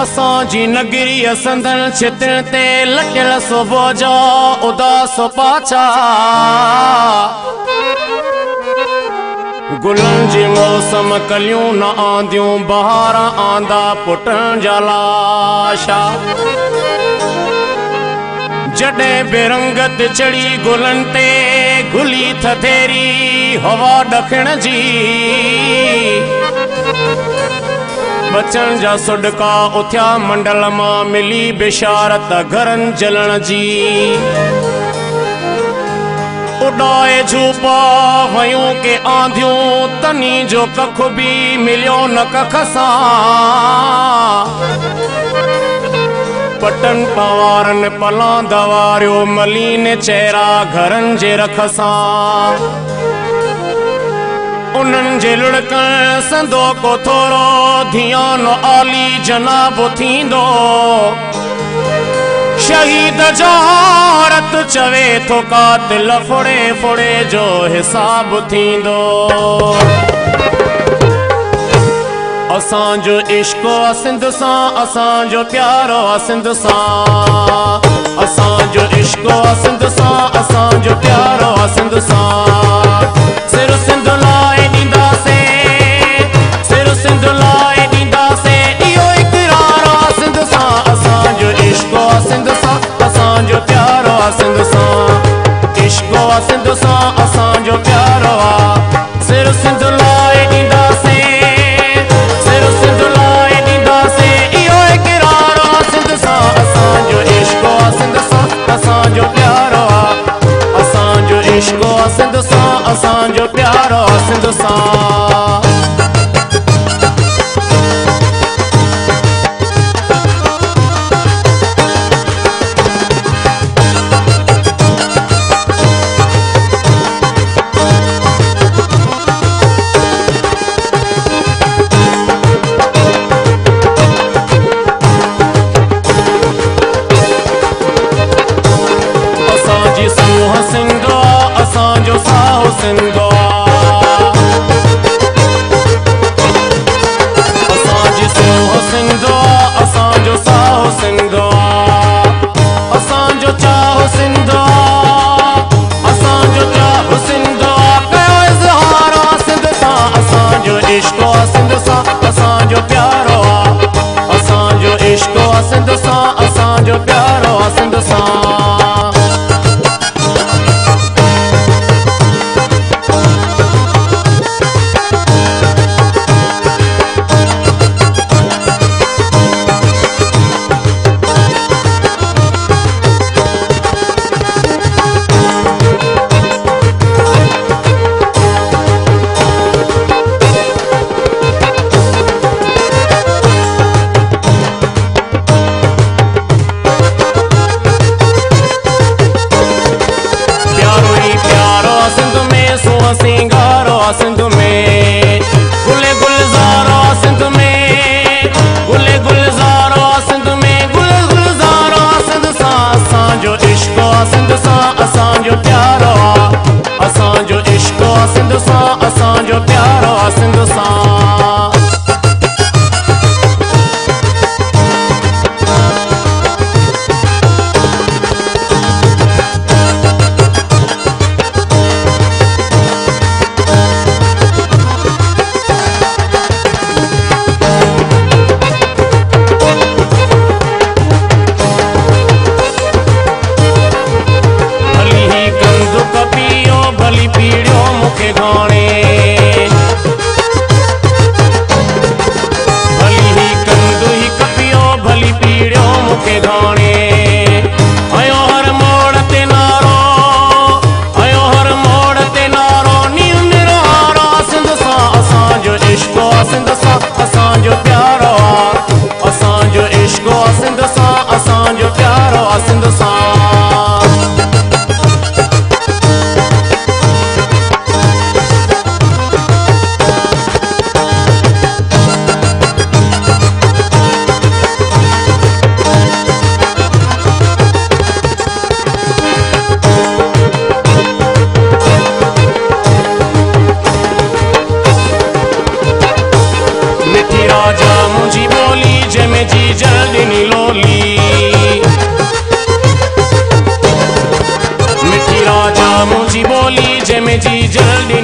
असांजी नगरी संदन छितण ते लटियल सुबुह जो उदास पाछा गुलनि जी मौसम कलियूं न आंदियूं बहार आंदा पुटण जा लाशा जॾहिं बेरंगत चढ़ी गुलनि ते गुली थथेरी हवा ॾखण जी बचन जा सुडका उथिया मंडल मां मिली बिशारत घरनि जलण जी उॾाए झूपा वयूं के आंधियूं तनी जो कख बि मिलियो न कख सां पटन पवारनि पलां दवारियो मलीन चेहरा घरनि जे रख सां उन्हनि जे लुड़कण संदो को थोरो धियान आली जनाब थींदो शहीद जो औरत चवे थो कातिल फुड़े फुड़े जो हिसाब थींदो असांजो इश्क आ सिंध सां असांजो प्यारो आ सिंध सां असांजो इश्क आ सिंध सां असांजो प्यारो आ सिंध सां सिर सिंध लाइ ॾींदासीं सिर सिंध लाइ ॾींदासीं इहो इक़रार आ सिंध सां असांजो इश्क आ सिंध सां असांजो प्यारो आ सिंध सां इश्क आ सिंध सां असांजो प्यारो आ सिर सिंध लाइ ॾींदासीं सिर सिंध लाइ ॾींदासीं इहो इक़रार आ सिंध सां असांजो इश्क आ सिंध सां असांजो प्यारो आ असांजो इश्क आ सिंध सां असांजो प्यारो आ सिंध सां असांजो साहो सिंध असांजी सोह सिंध असांजो साहो सिंध असांजो चाहो सिंध असांजो चाहो सिंध कयो इज़हार आ सिंध सां असांजो इश्क आ सिंध सां असांजो प्यारो आ असांजो इश्क आ सिंध सां असांजो प्यारो आ सिंध सां सिंगारो आ सिंध में गुले गुलज़ारो आ सिंध में गुले गुलज़ारो आ सिंध में गुले गुलज़ारो आ सिंध सां असांजो इश्क आ सिंध सां असांजो प्यारो आ असांजो इश्क आ सिंध सां असांजो प्यारो आ सिंध सां भली पीड़ियो मूंखे घाणे भली ही कंदु ही कपियो भली पीड़ियो मूंखे घाणे आयो हर मोड़ ते नारो आयो हर मोड़ ते नारो नीम निरहारो सिंध सां असांजो इश्क आ सिंध सां असांजो प्यारो आ असांजो इश्क आ सिंध सां असांजो प्यारो आ सिंध सां जी जल्दी